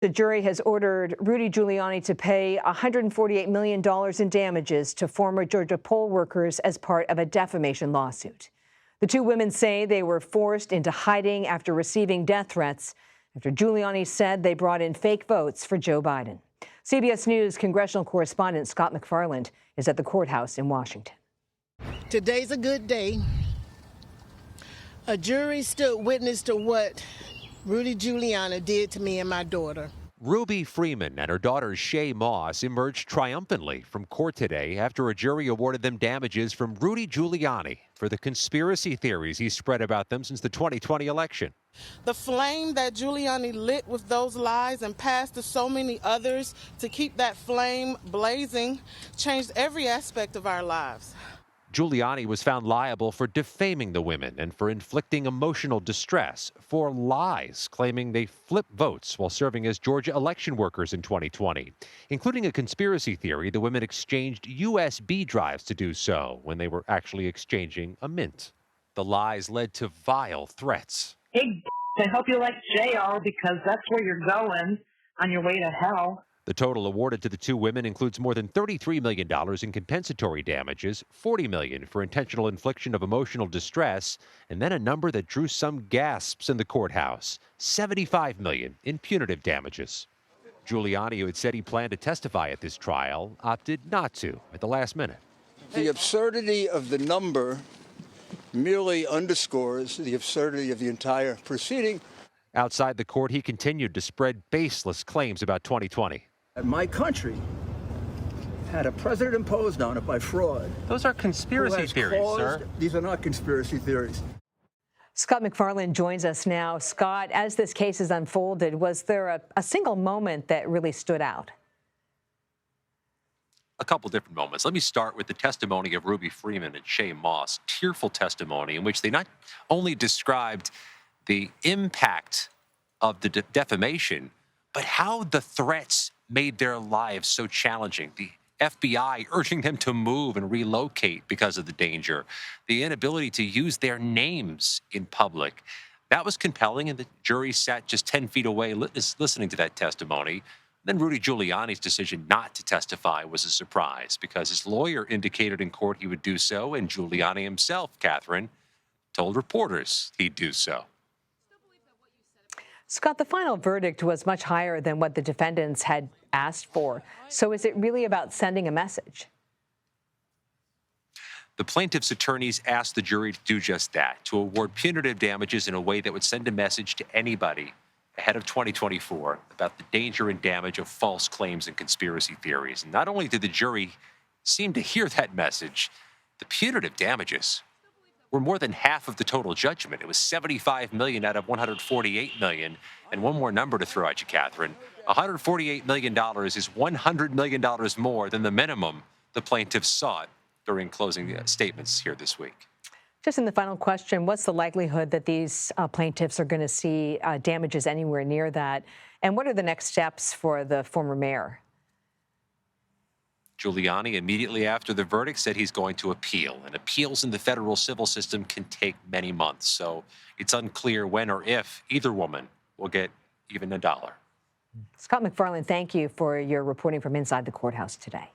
The jury has ordered Rudy Giuliani to pay $148 million in damages to former Georgia poll workers as part of a defamation lawsuit. The two women say they were forced into hiding after receiving death threats after Giuliani said they brought in fake votes for Joe Biden. CBS News congressional correspondent Scott MacFarlane is at the courthouse in Washington. Today's a good day. A jury stood witness to what Rudy Giuliani did to me and my daughter. Ruby Freeman and her daughter Shay Moss emerged triumphantly from court today after a jury awarded them damages from Rudy Giuliani for the conspiracy theories he spread about them since the 2020 election. The flame that Giuliani lit with those lies and passed to so many others to keep that flame blazing changed every aspect of our lives. Giuliani was found liable for defaming the women and for inflicting emotional distress, for lies claiming they flipped votes while serving as Georgia election workers in 2020, including a conspiracy theory the women exchanged USB drives to do so when they were actually exchanging a mint. The lies led to vile threats. Hey, I hope you like jail because that's where you're going on your way to hell. The total awarded to the two women includes more than $33 million in compensatory damages, $40 million for intentional infliction of emotional distress, and then a number that drew some gasps in the courthouse, $75 million in punitive damages. Giuliani, who had said he planned to testify at this trial, opted not to at the last minute. The absurdity of the number merely underscores the absurdity of the entire proceeding. Outside the court, he continued to spread baseless claims about 2020. My country had a president imposed on it by fraud. Those are conspiracy theories, sir. These are not conspiracy theories. Scott MacFarlane joins us now. Scott, as this case has unfolded, was there a single moment that really stood out? A couple different moments. Let me start with the testimony of Ruby Freeman and Shay Moss, tearful testimony in which they not only described the impact of the defamation, but how the threats made their lives so challenging. The FBI urging them to move and relocate because of the danger, the inability to use their names in public. That was compelling, and the jury sat just 10 feet away listening to that testimony. Then Rudy Giuliani's decision not to testify was a surprise because his lawyer indicated in court he would do so, and Giuliani himself, Catherine, told reporters he'd do so. Scott, the final verdict was much higher than what the defendants had asked for. So is it really about sending a message? The plaintiff's attorneys asked the jury to do just that, to award punitive damages in a way that would send a message to anybody ahead of 2024 about the danger and damage of false claims and conspiracy theories. And not only did the jury seem to hear that message, the punitive damages were more than half of the total judgment. It was $75 million out of $148 million. And one more number to throw at you, Catherine. $148 million is $100 million more than the minimum the plaintiffs sought during closing statements here this week. Just in the final question, what's the likelihood that these plaintiffs are going to see damages anywhere near that? And what are the next steps for the former mayor? Giuliani, immediately after the verdict, said he's going to appeal. And appeals in the federal civil system can take many months. So it's unclear when or if either woman will get even $1. Scott MacFarlane, thank you for your reporting from inside the courthouse today.